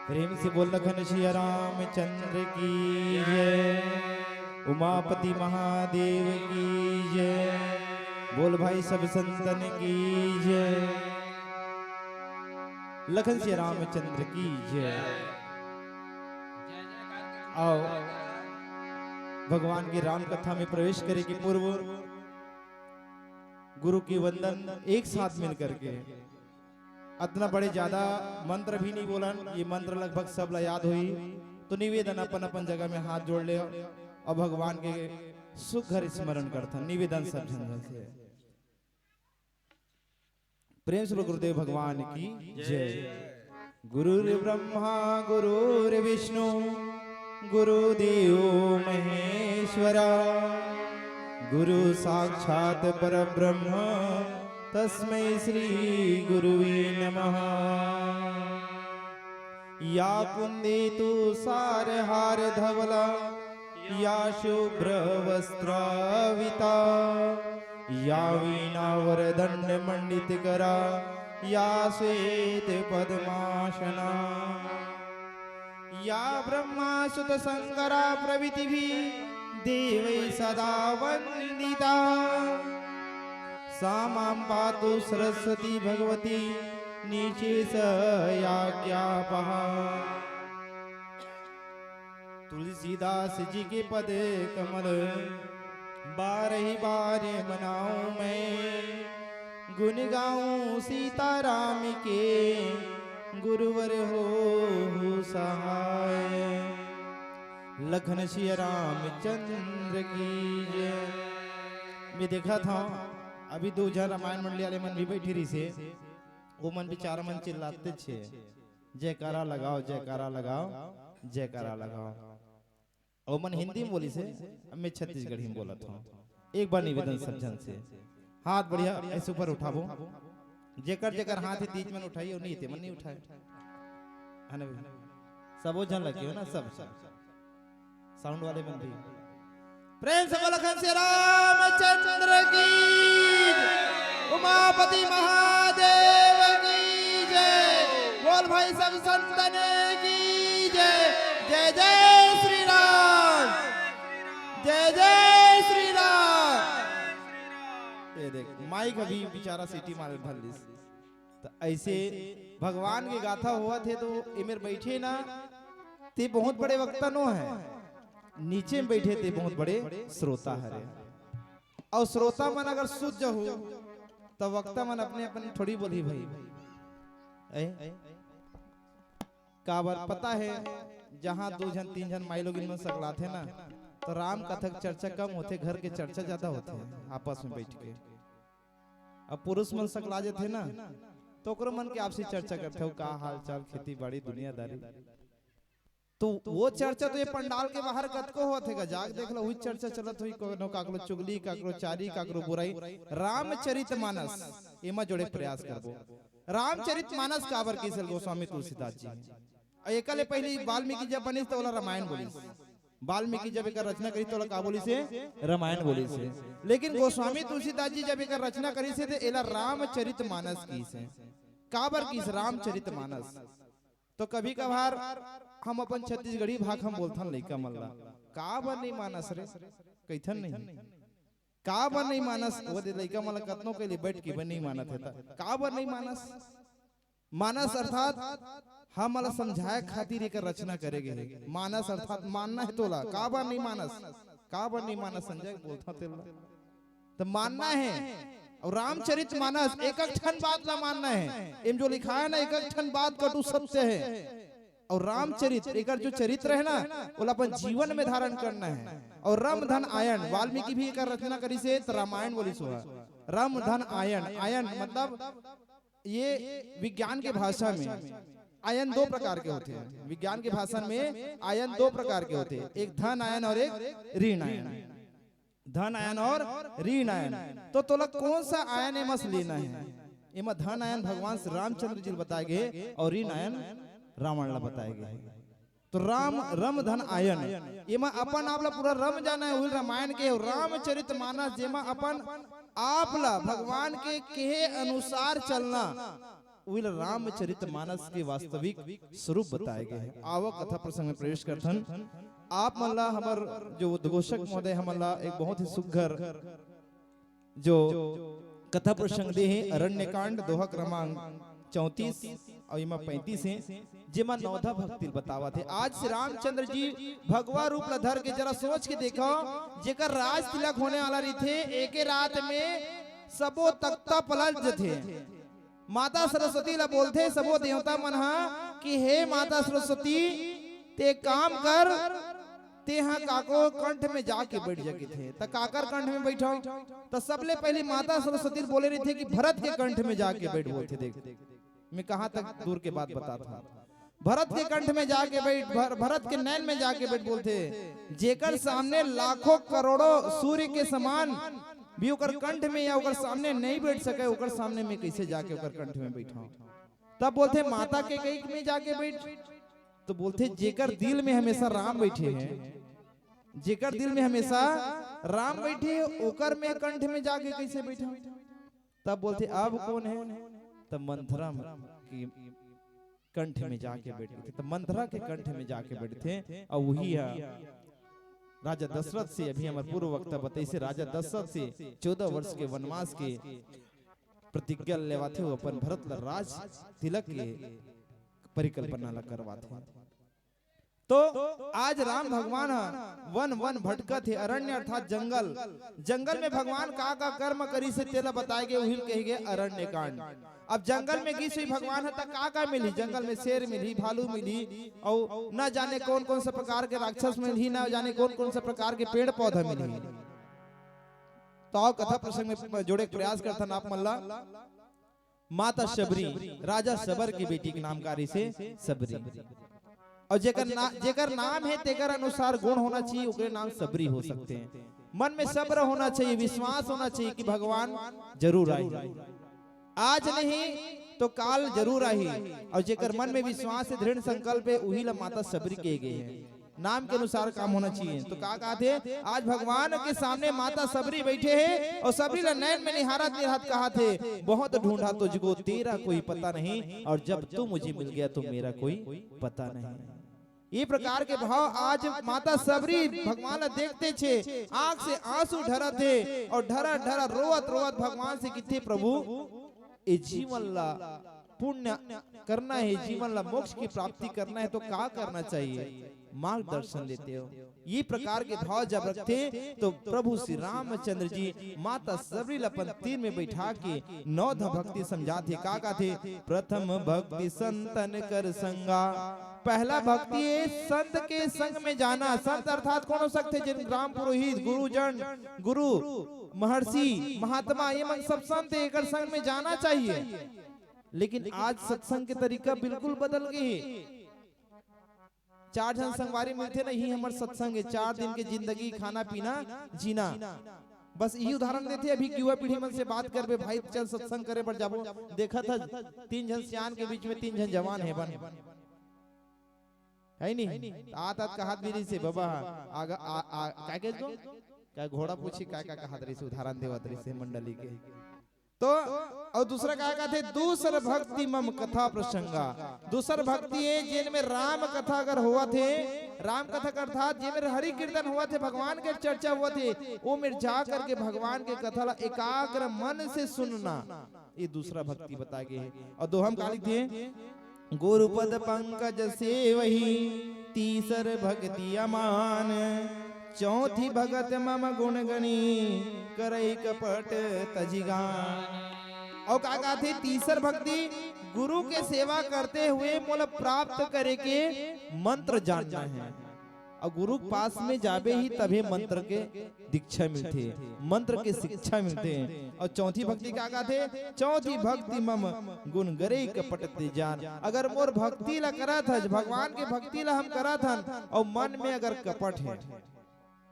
प्रेम से बोल लखन सिया रामचंद्र की जय। उमापति महादेव की जय। बोल भाई सब संतन की जय। लखन सिया रामचंद्र की जय। आओ भगवान की राम कथा में प्रवेश करे के पूर्व गुरु की वंदन एक साथ मिलकर के, इतना बड़े ज्यादा मंत्र भी नहीं बोलन, ये मंत्र लगभग सब ला याद हुई। तो निवेदन अपन अपन जगह में हाथ जोड़ ले और भगवान के सुख घर स्मरण करता। निवेदन सब जन से प्रेम से गुरुदेव भगवान की जय। गुरुर् ब्रह्मा गुरुर् विष्णु गुरुदेव महेश्वरा, गुरु साक्षात परब्रह्म तस्मै श्री गुरुवे नमः। या कुंदेतु सारहार धवला, या शुभ्र वस्त्राविता, या वीणा वरदंड मंडित करा, या श्वेत पद्मासना, या ब्रह्मा सुत शंकरा प्रभृति देवै सदा वंदिता, सा मां पातु सरस्वती भगवती निशेषयाज्ञापहा। तुलसीदास जी के पद कमल बारही बार मनाऊं मैं, गुण गाऊं सीताराम के गुरुवर हो सहाय। लखन सिया रामचंद्र की जय। मैं देखा था अभी दो जन रामायण मंडली वाले मन भी बैठी रही से, वो मन बेचारा मन चिल्लाते छे जयकारा लगाओ जयकारा लगाओ जयकारा लगाओ। और मन हिंदी में बोली से, अब मैं छत्तीसगढ़ी में बोला था। एक बार निवेदन सब जन से हाथ बढ़िया ऐसे ऊपर उठाबो, जेकर जेकर हाथ है तीज मन उठाई और नहीं थे मन नहीं उठाए है ना, सबो जन लगे हो ना, सब साउंड वाले मन भी प्रेम से बोलो लखन सिया रामचंद्र की, उमापति महादेव की जय। बोल भाई सब संतन की जय। जय जय श्री राम, जय जय श्री राम। ये देख माइक अभी बेचारा सीटी मारे भल्लिस। तो ऐसे भगवान की गाथा हुआ थे तो इमेर बैठे ना ते बहुत बड़े वक्ता नो है, नीचे में बैठे थे बहुत बड़े श्रोता हरे। और श्रोता मन अगर शुद्ध हो तो वक्ता मन अपने अपने थोड़ी बोली भाई का बार पता है, जहां दो जन तीन जन माई लोग इनमें सकला थे ना, तो राम कथक चर्चा कम होते, घर के चर्चा ज्यादा होते आपस में बैठ के। अब पुरुष मन सकला थे ना तो ओकरो मन के आपसी चर्चा करते हो, का हाल चाल खेती बाड़ी दुनियादारी। तो वो चर्चा तो ये पंडाल के बाहर कतको होत है, जाग देख लो वही चर्चा चलत हुई, कोनो काकरो चुगली काकरो चारी काकरो बुराई। रामचरितमानस एमा जोड़े प्रयास करबो। रामचरितमानस काबर किसल गोस्वामी तुलसीदास जी एकले पहले वाल्मीकि जब बनिस तो रामायण बोलिस, वाल्मीकि जब एक रचना करी तो का बोली से रामायण बोली से। लेकिन गोस्वामी तुलसीदास जी जब एक रचना करी से तो एला रामचरितमानस की से। काबर किस रामचरितमानस तो कभी कभार हम अपन छत्तीसगढ़ी भाग हम बोलथन लइका मल्ला काबर नहीं मानस रे, कैथन नहीं काबर नहीं मानस। वो दे लइका मल्ला कतनो के लिए बैठ के बन नहीं मानत है, काबर नहीं मानस। मानस अर्थात हम मला समझाए खातिर एक रचना करेगे। मानस अर्थात मानना है तोला, काबर नहीं मानस, काबर नहीं मानस संजय बोलता तेला तो मानना है। और रामचरितमानस एक एक ठन बात ला मानना है, इन जो लिखा है ना एक एक ठन बात कटु सत्य है। और रामचरित एक जो चरित्र है ना वो अपन जीवन में धारण करना है। और रम धन आयन वाल्मीकि भी एक रचना करी से तो रामायण बोली सो रम धन आयन। आयन मतलब ये विज्ञान के भाषा में आयन दो प्रकार के होते हैं। विज्ञान के भाषा में आयन दो प्रकार के होते हैं, एक धन आयन और एक ऋण आयन। धन आयन और ऋण आयन। तो तोला कौन सा आयन एमस लेना है? एमा धन आयन भगवान श्री रामचंद्र जी बताए गए और ऋण आयन रावण ला बताए गए। तो राम रम धन आयन एमा अपन आपला पूरा रम जाना है रामायण के। रामचरितमानस जेमा अपन आपला भगवान के कहे अनुसार चलना उइल रामचरितमानस के वास्तविक स्वरूप बताए गए हैं। आवो कथा प्रसंग में प्रवेश करथन। आप मल्ला हमर जो उद्घोषक महोदय हमला एक बहुत ही सुघर जो कथा प्रसंग दे है अरण्यकांड दोहा क्रमांक 34 और इमा 35 है जेमा नौधा भक्ति बतावा थे। आज श्री रामचंद्र जी भगवा रूप ला धर के जरा सोच के देखो, जेकर राज तिलक होने वाला रही थे एक रात में सबो तख्ता पलट जथे। माता सरस्वती ला बोलते सबो देवता मन कि हे माता सरस्वती ते काम कर, ते हाँ काको कंठ में जाके बैठ जाके थे। त काकर कंठ में बैठो तो सबले पहले माता सरस्वती बोले रही थे कि भरत के कंठ में जाके बैठ बोलते। देख मैं कहां तक दूर के बात बता था। भरत के कंठ में जाके बैठ, भरत के नैन में जाके बैठ बोलते। जेकर सामने लाखों करोड़ों सूर्य के समान भी ओकर कंठ में या ओकर सामने नहीं बैठ सके, ओकर सामने में कैसे जाके ओकर कंठ में बैठा। तब बोलते माता के कई में जाके बैठ, तो बोलते जेकर दिल में हमेशा राम बैठे हैं, जेकर दिल में हमेशा राम बैठे ओकर में कंठ में जाके कैसे बैठा। तब बोलते अब कौन है, तब मंथरा की कंठ में जाके बैठे थे। तब मंथरा के कंठ में जाके बैठे थे और वही है राजा दशरथ से। अभी हमारे पूर्व वक्ता बताइए से राजा दशरथ से 14 वर्ष के वनवास के प्रतिज्ञा लेवाथे हो अपन भरत ला राज तिलक के परिकल्पना ला करवाथे। तो आज राम भगवान वन वन भटका थे, अरण्य अर्थात जंगल, जंगल में भगवान का कर्म करी से तेला बताए गए उहिल कहे गए अरण्य कांड। अब जंगल में गई सुई भगवान है का मिली, जंगल में शेर मिली, भालू मिली और न जाने कौन कौन सा प्रकार के राक्षस मिली, न जाने कौन कौन सा प्रकार के पेड़ पौधा मिली। तो कथा प्रसंग में जोड़े प्रयास करता आप मल्ला। माता शबरी राजा सबर की बेटी के नामकारी से सबरी, और जेकर नाम है तेकर अनुसार गुण होना चाहिए, ओकरे नाम सबरी हो सकते हैं। मन में सब्र होना चाहिए, विश्वास होना चाहिए कि भगवान जरूर आए, आज नहीं तो काल जरूर आई। और जेकर मन में विश्वास है दृढ़ संकल्प है वही ला माता सबरी कहे गए हैं। नाम के अनुसार काम होना चाहिए। तो कहा थे आज भगवान के सामने माता सबरी बैठे हैं और सबरी ला नैन में निहारा निहारत कहा थे बहुत ढूंढा तुझको तेरा कोई पता नहीं, और जब तू मुझे मिल गया तो मेरा कोई पता नहीं। ये प्रकार के भाव आज माता सबरी भगवान देखते छे, आंख से आंसू ढरा थे और ढरा ढरा रोवत रोवत भगवान से किथे प्रभु ये जीवन ला पुण्य करना है, जीवन ला मोक्ष की प्राप्ति करना है तो क्या करना चाहिए, मार्गदर्शन लेते हो। ये प्रकार के भाव जब रखते तो प्रभु श्री रामचंद्र जी माता सबरी अपन तीर में बैठा के नौधा भक्ति समझाते। का थे प्रथम भक्ति संतन कर संगा, पहला भक्ति है संत के संग में जाना। संत अर्थात कौन हो सकते, जिन ग्राम पुरोहित गुरुजन गुरु महर्षि महात्मा ये मन सब संत एक संग में जाना चाहिए। लेकिन आज सत्संग के तरीका बिल्कुल बदल गए। 4 जन संगवारी मिलते नहीं हमारे सत्संग 4 दिन के जिंदगी खाना पीना जीना, बस यही उदाहरण देते। अभी युवा पीढ़ी मन से बात कर बे भाई चल सत्संग करे पर जाबो, देखा था 3 जन सियान के बीच में 3 जन जवान है बन है नहीं आत कहात भी से बाबा आगा काय के जो क्या घोड़ा पूछी काय का कहात रही से उदाहरण देवत रही से मंडली के। तो और दूसरा क्या कहते दूसर भक्ति मम कथा प्रसंगा, दूसर भक्ति है जिनमें राम कथा अगर हुआ थे, राम कथा अर्थात जिनमें हरि कीर्तन हुआ थे, भगवान के चर्चा हुआ थे, वो में जा करके भगवान के कथा ला एकाग्र मन से सुनना, ये दूसरा भक्ति बताए गए है। और दोहम काली थे गुरुपद पंकज से वही तीसर भक्ति अमान, चौथी भगत मम गुण गणी करई कपट तजिगान। और का थे तीसर भक्ति गुरु के सेवा करते हुए मोल प्राप्त करे के मंत्र जानना है, और गुरु पास में जाबे ही तभी मंत्र के दीक्षा मिलते, मंत्र के शिक्षा मिलते हैं। और चौथी भक्ति क्या थे चौथी भक्ति मम गुण गरे कपट जान, अगर मोर भक्ति ला करा था भगवान के भक्ति ला हम करा था और मन में अगर कपट है,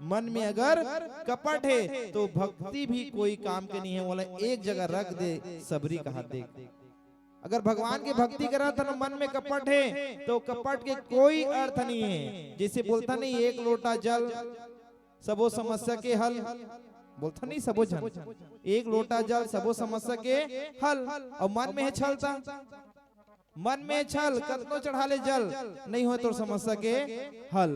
मन में अगर कपट है तो भक्ति भी कोई काम के नहीं है, बोला एक जगह रख दे सबरी कहा देख। अगर भगवान की भक्ति करा था मन में कपट है तो कपट के कोई अर्थ नहीं है। जैसे बोलता नहीं एक लोटा जल सबो समस्या के हल, बोलता नहीं सबो जन एक लोटा जल सबो समस्या के हल। और मन में है छलता, मन में छल कतनो चढ़ा ले जल नहीं हो तो समस्या के हल।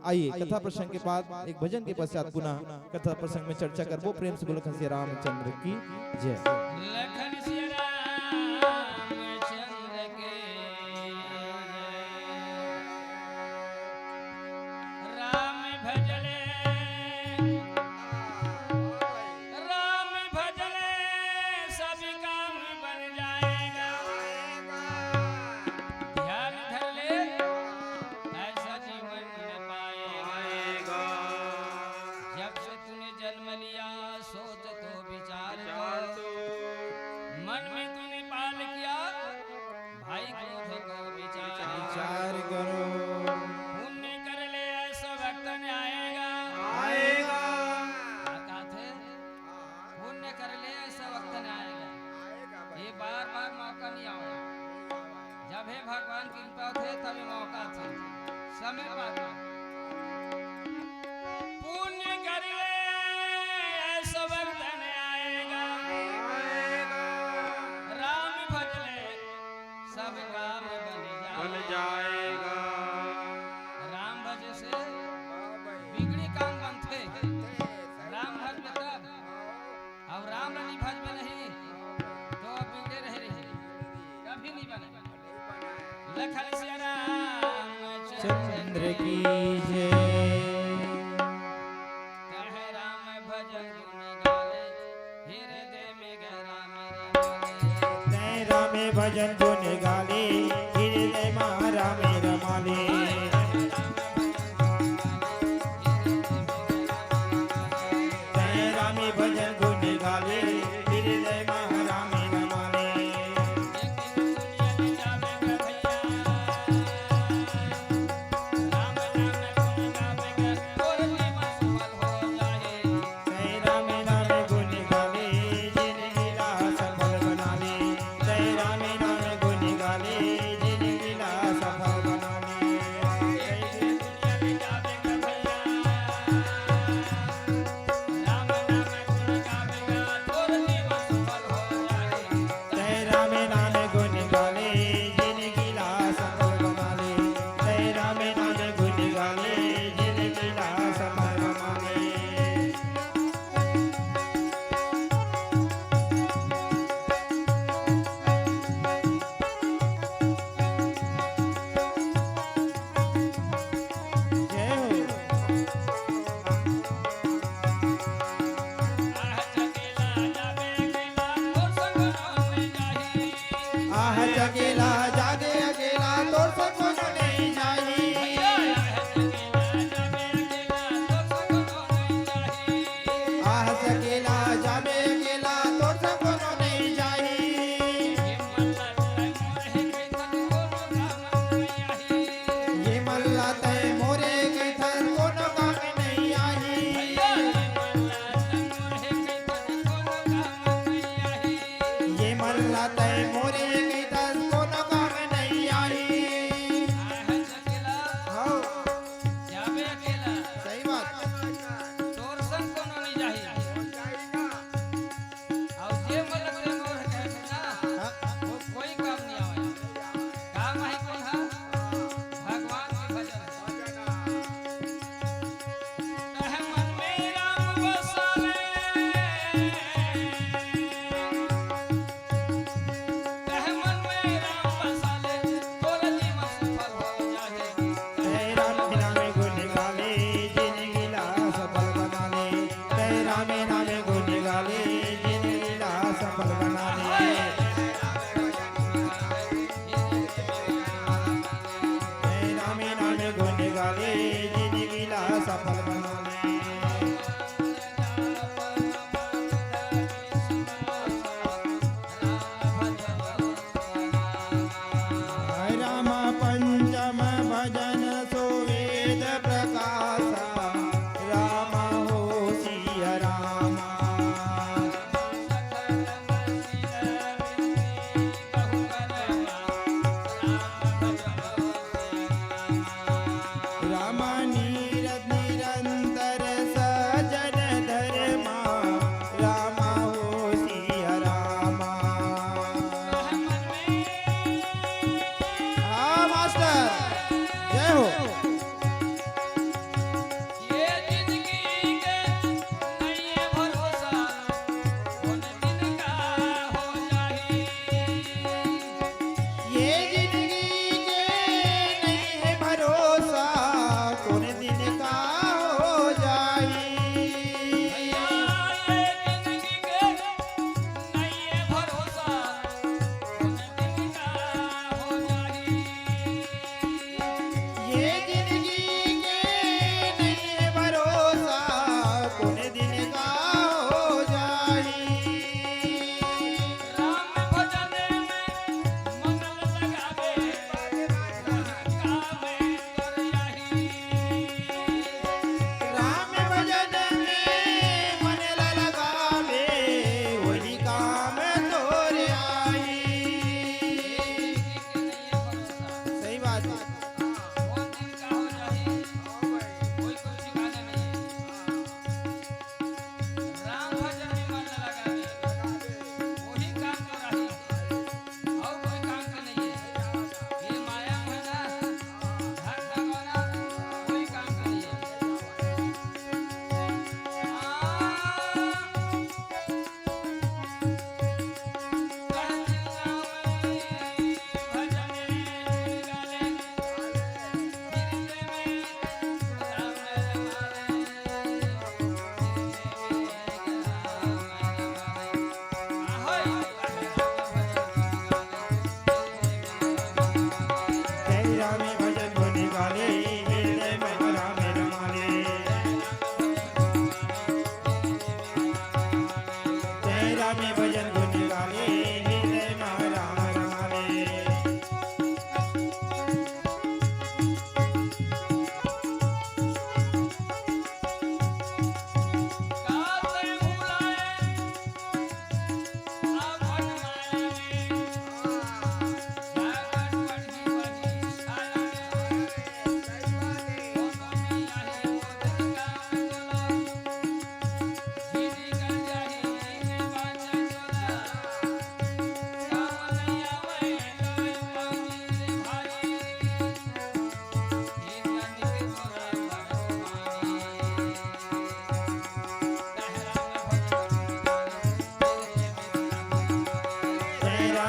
आइए कथा प्रसंग के बाद एक भजन के पश्चात पुनः कथा प्रसंग में चर्चा करबो। प्रेम से बोलो श्री रामचंद्र की जय। लखन श्री रामचंद्र के राम भजले सब काम बन जाएगा। ध्यान धर ले ऐसा जीवन में पाएगा। जब से तूने जन्म लिया सोच तो विचार कर, मन में तूने पाल किया भाई क्रोध को विचार करो। पुण्य कर ले ऐसा वक्त में आएगा। क्या थे पुण्य कर ले ऐसा वक्त में आएगा। ये बार बार मौका नहीं आएगा। जब है भगवान की कृपा थे तभी मौका थे समय बाद पुण्य कर ले ऐसा वक्त में आएगा। राम भज ले सब काम बन जाएगा। राम भज से बिगड़ी काम बनते। राम भज में तब अब राम नहीं भज में नहीं तो बिगड़े रहे कभी नहीं बने। लखन श्री चंद्र की जय। कह राम भजन गुण गाले हृदय में गहरा मेरे राम भजन गुण गाले हृदय मारा मेरा माले। राम भजन गुण गाले हृदय मारा मेरा माले। राम नाम गुण गाले जिंदगी ला सफल बना ले। राम नाम गुण गाले जिंदगी ला सफल बना ले। राम नाम गुण गाले जिंदगी ला सफल बना ले। राम नाम गुण गाले जिंदगी ला सफल बना ले। जय हो। आह अकेला जागे अकेला तो संग नहीं जाही। आह अकेला जागे अकेला तो संग नहीं जाही। ये मल्ला तय मोरे के थर कोनो काम नहीं आई। ये मल्ला तय मोरे के थर कोनो काम नहीं आई। हाँ सही बात। कोई काम नहीं आवे। काम है कौन है भगवान के भजन। कह मन में राम बसावे, कह मन में राम बसाले तोर जीवन सफल हो जाए। राम नाम गुण गाले जिंदगी ला सफल बना ले। राम नाम गुण गाले जिंदगी ला सफल बना ले। राम नाम गुण गाले जिंदगी ला सफल बना ले। राम पंचम भजन सुवेद प्रकाशा। राम हो सिया रामा।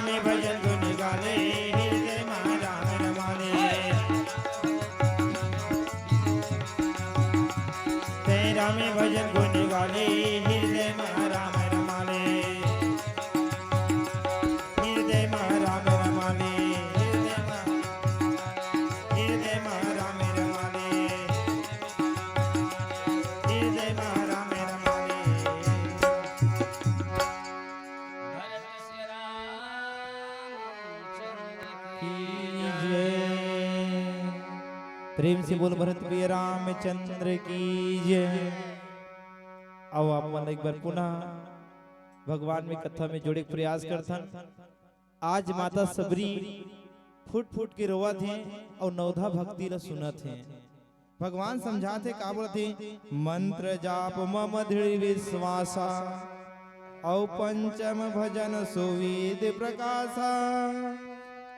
रामे भजन गुण गाले हृदय में राम रमाले जय रामे भजन गुण गाले हृदय में राम रमाले हृदय में राम रमाले हृदय में राम रमाले हृदय में राम रमाले भरत से रामचंद्र की जय। प्रेम से बोल भरत प्रिय रामचंद्र की जय। आओ आप मन एक बार पुनः भगवान में कथा में जोड़े के प्रयास करथन। आज माता सबरी फुट फुट के रोवा थे और नवधा भक्ति ल सुनत हैं। भगवान समझाते का बोलते मंत्र जाप मम दृढ़ विश्वासा औ पंचम भजन सुवेद प्रकाशा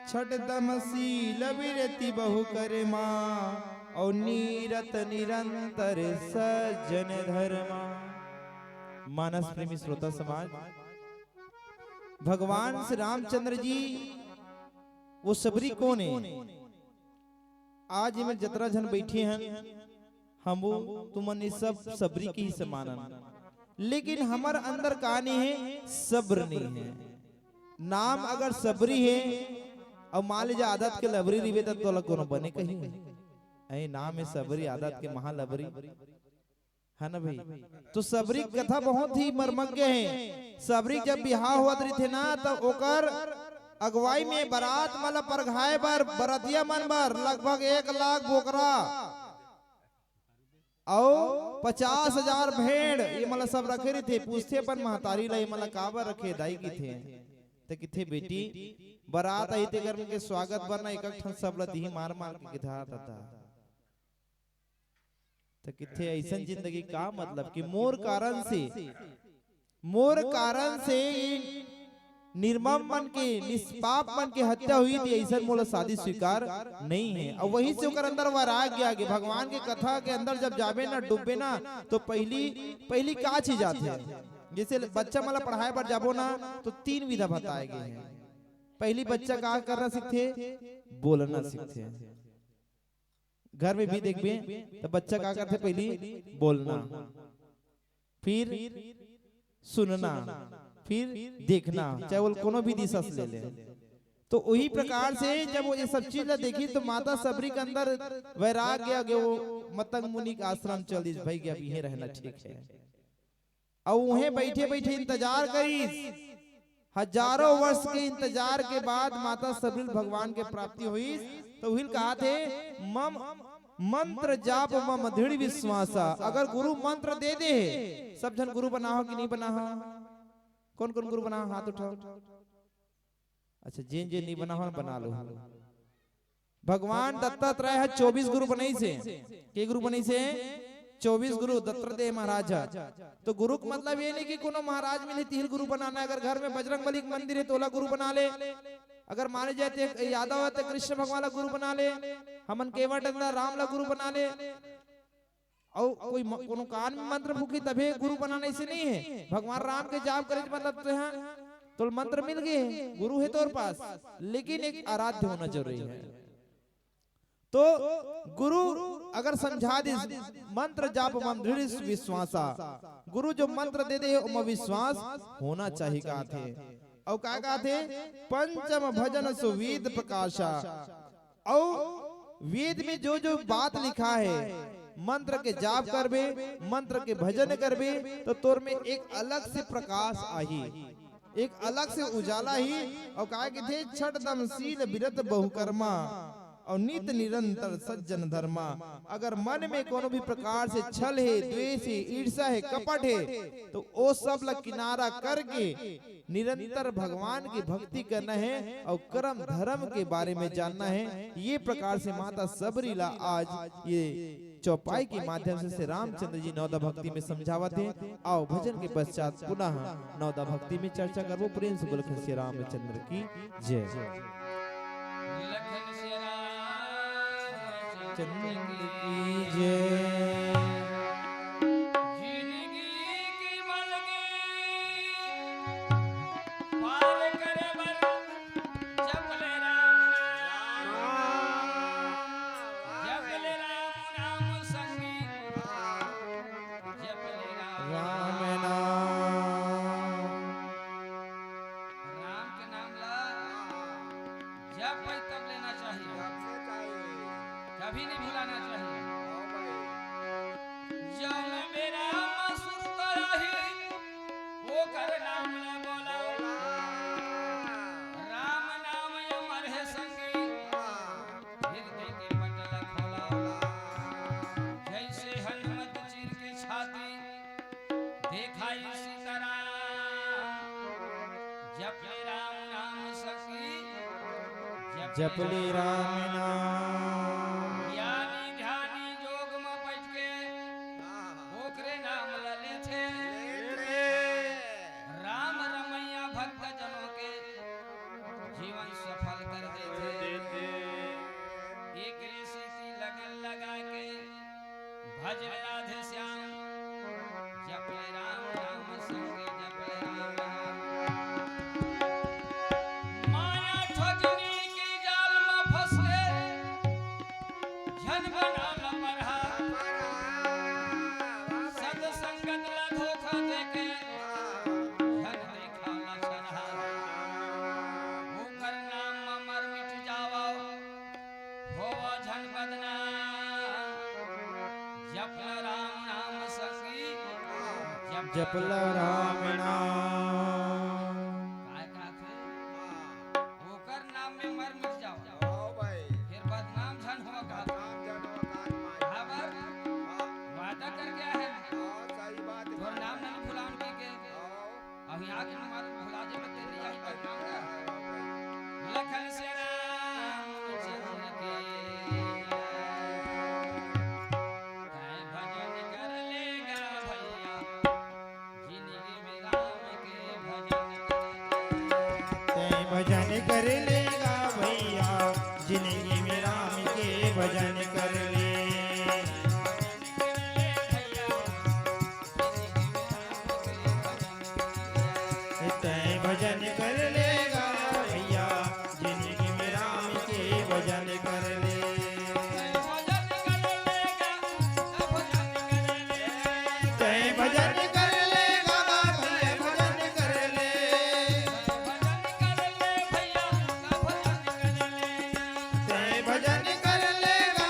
छठ दम शील विरति बहु करे माँ और नीरत निरंतर सज्जन धर्मा। मानस प्रेमी श्रोता समाज, भगवान श्री रामचंद्र जी वो सबरी कौन है? आज में जतरा जन बैठे हैं हम तुमने सब सबरी की ही समानन, लेकिन हमार अंदर कहानी है सब्र नहीं है। नाम अगर सबरी है और मान लीजिए आदत के लबरी रिवे तो कोनो बने कहीं ऐ नाम है सबरी आदत के महालबरी है ना भाई। तो सबरी कथा बहुत ही मर्मज्ञ है। सबरी जब बिहार हुआ थे ना तो ओकर अगुवाई में बारात माला पर घाय बर बरतिया मन बर लगभग 1 लाख बोकरा और 50,000 भेड़ ये मतलब सब रखे रहे थे। पूछते अपन महतारी ला ये मतलब काबर रखे दाई की थे तो किथे बेटी बारात आई थे घर के स्वागत बरना एक ठन सब ला दी मार मार के किधा था तो किथे ऐसा जिंदगी का मतलब कि मोर कारण से निर्मम मन के निष्पाप मन के हत्या हुई थी। ऐसा मोला शादी स्वीकार नहीं है। और वहीं से ओकर अंदर वैराग गया कि भगवान के कथा के अंदर जब जाबे ना डूबे ना तो पहली का चीज आती है। जैसे बच्चा मला पढ़ाए पर जाबो ना तो 3 विधा बताए गए हैं। पहली बच्चा का करना सीखते, बोलना सीखते। घर में भी देखबे तो बच्चा का करते पहली बोलना, फिर सुनना, फिर देखना, चाहे वो कोनो भी दिशा से ले ले। तो वही प्रकार से जब वो ये सब चीज देखी तो माता सबरी के अंदर वैराग गया कि वो मतंग मुनि का आश्रम चल दी भाई अब यहीं रहना ठीक है। और वहीं बैठे बैठे इंतजार करी। हजारों वर्ष के इंतजार के बाद माता सबरी भगवान के प्राप्ति हुई। तो वही कहा थे मम मंत्र जाप मम दृढ़ विश्वासा। अगर गुरु मंत्र दे दे, सब जन गुरु बना हो कि नहीं बना हो? कौन कौन गुरु बना हो? हाथ उठाओ। अच्छा जिन जिन नहीं बना हो बना लो। भगवान दत्तात्रेय है 24 गुरु बनाई से। के गुरु बनाई से? 24 गुरु दत्तात्रेय महाराज। तो गुरु का मतलब ये नहीं कि कोनो महाराज मिले 3 गुरु बनाना। अगर घर में बजरंगबली का मंदिर है तो ओला गुरु बना ले। अगर माने जाते यादव है तो कृष्ण भगवान गुरु बना ले। हमन केवट अंदर राम ला गुरु बना ले। और कोई कोनो कान में मंत्र फूकी तभी गुरु बनाने से नहीं है। भगवान राम के जाप करे मतलब तो मंत्र मिल गए, गुरु है तोर पास, लेकिन एक आराध्य होना जरूरी है। तो गुरु अगर समझा दे मंत्र जाप मम दृढ़ विश्वासा, गुरु जो मंत्र दे दे उम विश्वास होना चाहिए। कहा थे और क्या थे पंचम भजन सुवेद प्रकाशा। और वेद में जो जो बात लिखा है मंत्र के जाप करबे, मंत्र के भजन करबे तो तोर में एक अलग से प्रकाश आई, एक अलग से उजाला ही। और कहा कि थे छठ दम शील विरत बहुकर्मा और नित निरंतर सज्जन धर्मा। अगर मन में कोनो भी प्रकार से छल है, द्वेष है, ईर्ष्या है, कपट है तो वो सब ला किनारा करके निरंतर भगवान की भक्ति करना है और कर्म धर्म के बारे में जानना है। ये प्रकार से माता सबरी ला आज ये चौपाई के माध्यम से रामचंद्र जी नवदा भक्ति में समझावत है। आओ भजन के पश्चात पुनः नवदा भक्ति में चर्चा करो। प्रेम से बोल श्री रामचंद्र की जय। लखन से चंद्र रामचंद्र की जय। जिंदगी की मलगी पार करे बर जब भाई तब लेना चाहिए, कभी नहीं भुलाना चाहिए। जब मेरा मसूर तरही वो कर नाम न बोला, राम नाम अमर है संगी, हृदय के पटल खोला। जैसे हनुमत चीर के छाती देखा इसी तरह, जपले राम नाम संगी, जपले राम नाम। ज्ञानी ध्यानी जोग में बैठ के ओकरे नाम लले थे। राम रमैया भक्त जनों के जीवन सफल कर देते। एक ऋषि लगन लगा के भज राधे श्याम, जपले राम नाम संगी, जपले राम नाम। माया ठगनी की जाल में फंस के जन बना न मरहा, सत संगत ला धोखा देके जन देखा न सरहा। ओकर नाम मर मिट जावा, होवा जन बदनाम, जपला राम नाम संगी, जपला राम नाम। काय काथे ओकर नाम में मर मिट जाओ, फिर बदनाम जन होगा। खबर वादा कर गया है, तोर नाम नहीं भुलान की के अभी आगे हमारे भुला जे में तेरी आई बदनाम कर। लखन से राम चंद्र के काय भजन कर लेगा भैया, जिंदगी में राम के भजन कर। तै भजन कर लेगा भैया, जिंदगी में राम के भजन कर ले। तै भजन कर लेगा भैया, जिंदगी में राम के भजन कर ले। तै भजन कर लेगा भैया, भजन कर ले। तै भजन कर लेगा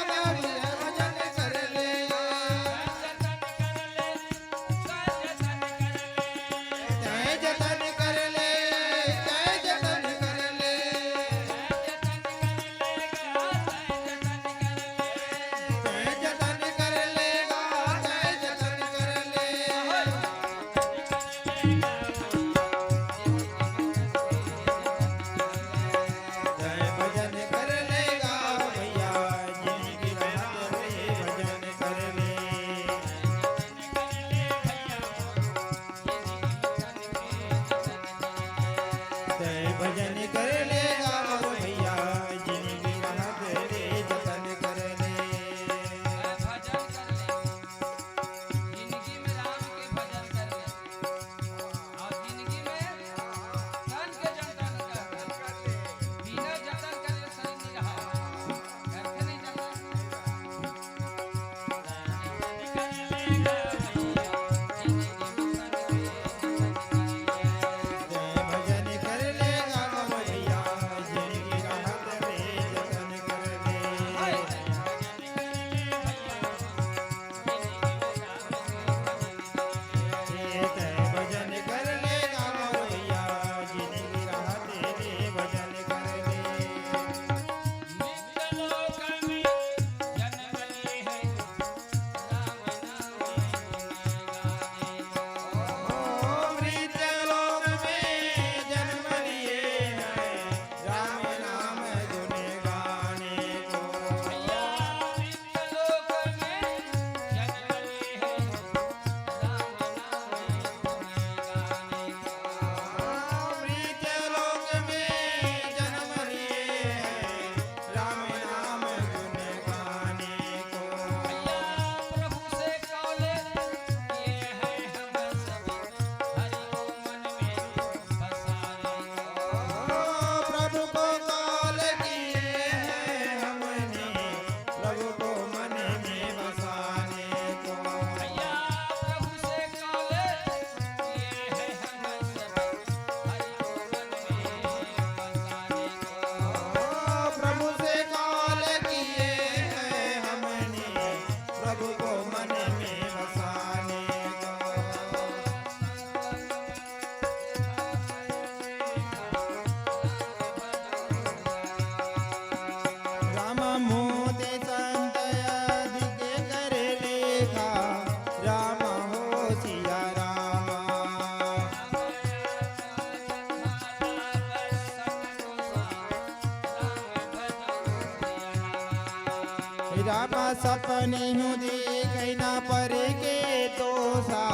रामा सपने हूँ देखै ना पर के दोषा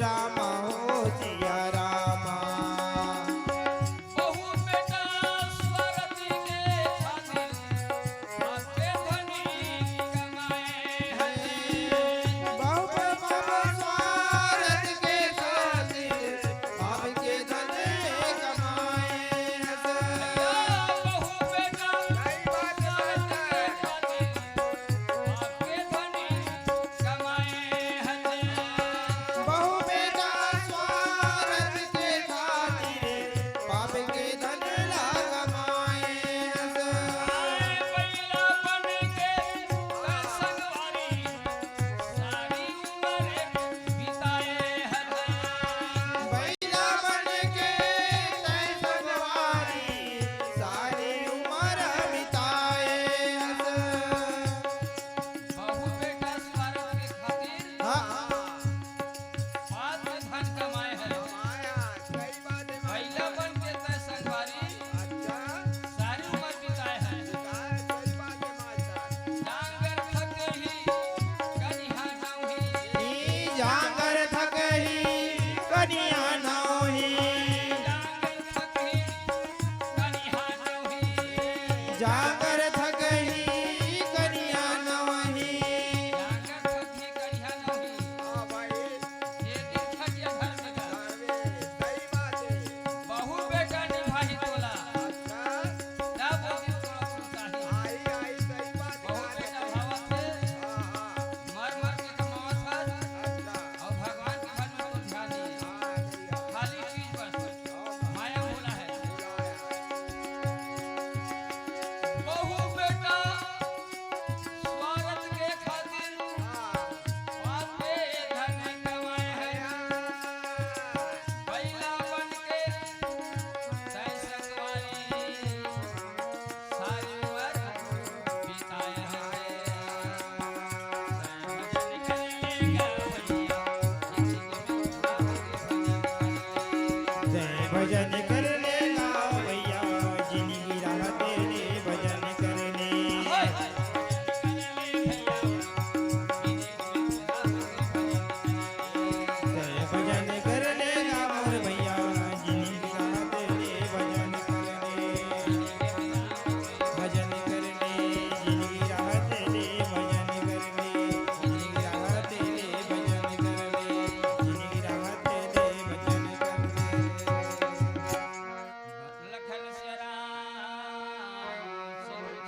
रामा हो सिया रामा बहु बेटा स्वरत के खातिर आपके धनी कमाए हैं बहु बाबा स्वार्थ के खातिर आपके धन कमाए हैं बहु बेटा स्वरत के खातिर आपके धनी कमाए हैं बहु बेटा स्वार्थ के खातिर पाप के धन ला कमाए बैला बन के संगवारी सारी उम्र बिताए हैं बैला बन के तै सगवारी सारी उम्र बिताए बहु बेटा स्वार्थ के खातिर बात में धन कमाए हैं बैला बन के तय संगवारी सारी उम्र बिताए हैं डांगर थके ही कनिहा नौही जागर थक ही कनिया नौही डांगर थके कनिहा नौही जागर थक ही कनिया नौही डांगर थके कनिहा नौही ये दिन थकिया घर में जा बहु बेटा निभाही तोला तब वो दिन तोला सुनता ही बहु बेटा भावत थे मर मर के कमावत था और भगवान के घर में तो ध्यान दिए खाली चीज बस माया भूला है बहु बेटा स्वार्थ के खातिर पापे धन कमाए हैं बैला बन के तय संगवारी सारी उम्र बिताए हैं भजन कर लेगा भैया जिंदगी राह तेरे भजन करने भजन कर लेगा मोर भैया जिंदगी राह तेरे भजन करने भजन करने जिंदगी राह तेरे भजन करने जिंदगी राह तेरे भजन करने जिंदगी राह तेरे भजन करने लखन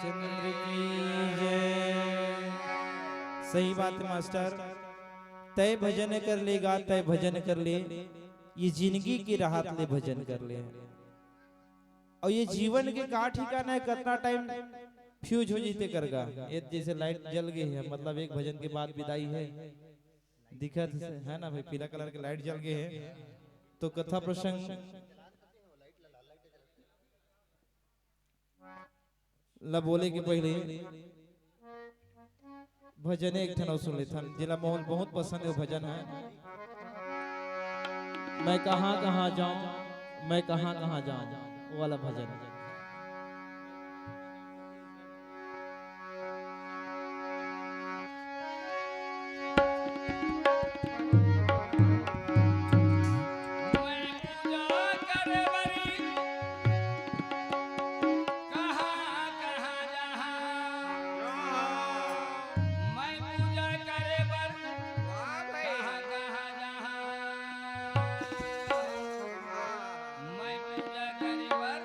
चंद्र की जय। सही बात है मास्टर तय भजन कर लेगा तय भजन कर ले ये जिंदगी की राहत ले भजन कर ले और ये जीवन के का ठिकाना है कितना टाइम फ्यूज हो जीते करगा ये जैसे लाइट जल गई है मतलब एक भजन के बाद विदाई है दिखत है ना भाई पीला कलर के लाइट जल गए हैं तो कथा प्रसंग ला बोले के पहले भजन एक ठन और सुन लेथन जिला मोहन बहुत पसंद है वो भजन है मैं कहाँ कहाँ जाऊं मैं कहाँ कहाँ जाऊं वो वाला भजन मैं पूजा करे बरी कहाँ कहाँ जहाँ मैं पूजा करे बर कहाँ कहाँ जहाँ मैं पूजा करे बर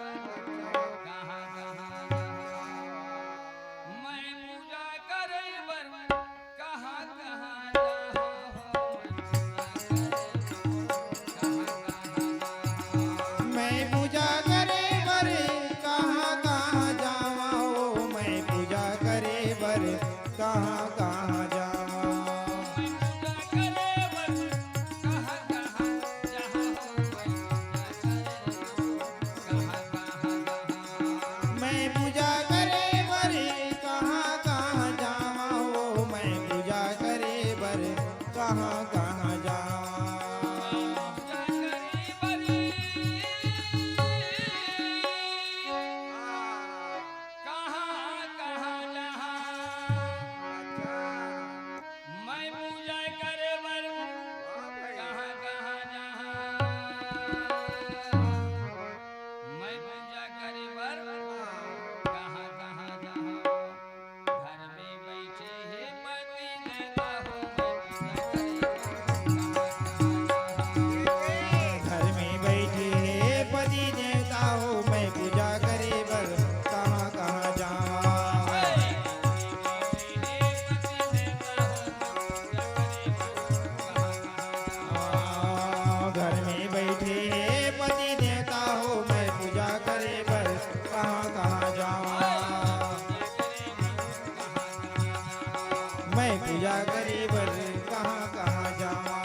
पूजा करे बर कहाँ कहाँ जावा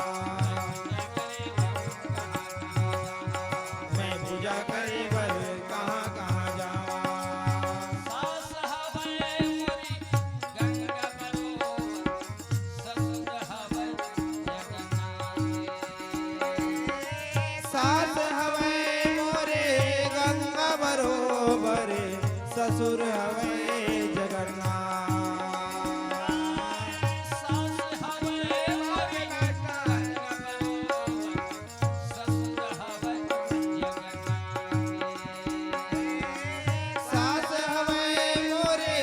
मैं पूजा करे बर कहाँ कहाँ जावा सास हवै मोरी गंगा बरोबर ससुर हवै जगन्नाथ सास हवे मोरे गंगा बरोबर ससुर हवे जगन्नाथ सास हवै मोरी गंगा बरोबर ससुर हवै जगन्नाथ सास हवे मोरे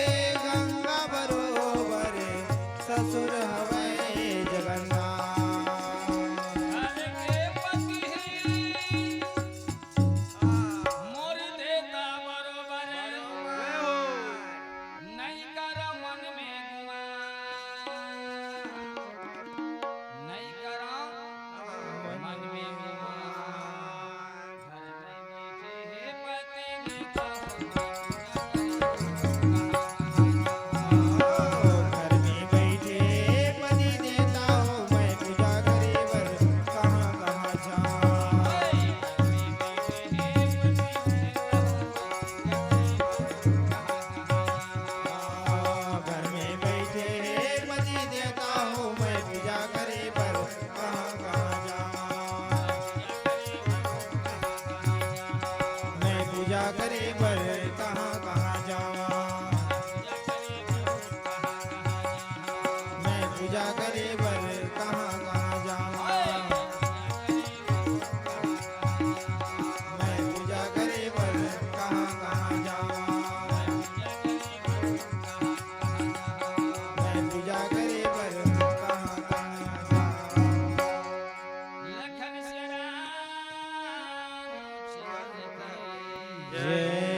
गंगा बरोबर ससुर हवे जगन्नाथ घर के पति मोर देता बरोबर नहीं कर मन में गुमान नहीं कर मन में गुमान घर में बैठे हे पति ने घर में बैठे पति देता हूँ मैं पूजा करे बर कहाँ कहाँ जाऊँ घर में बैठे पति देता हूँ मैं पूजा करे बर कहाँ कहाँ जाऊँ मैं पूजा करे बर कहाँ कहाँ जाऊँ मैं पूजा करे बर कहाँ कहाँ जाऊँ मैं पूजा करे बर कहाँ कहाँ जाऊँ मैं पूजा करे बर कहाँ कहाँ जाऊँ लखन से राम चल गए जय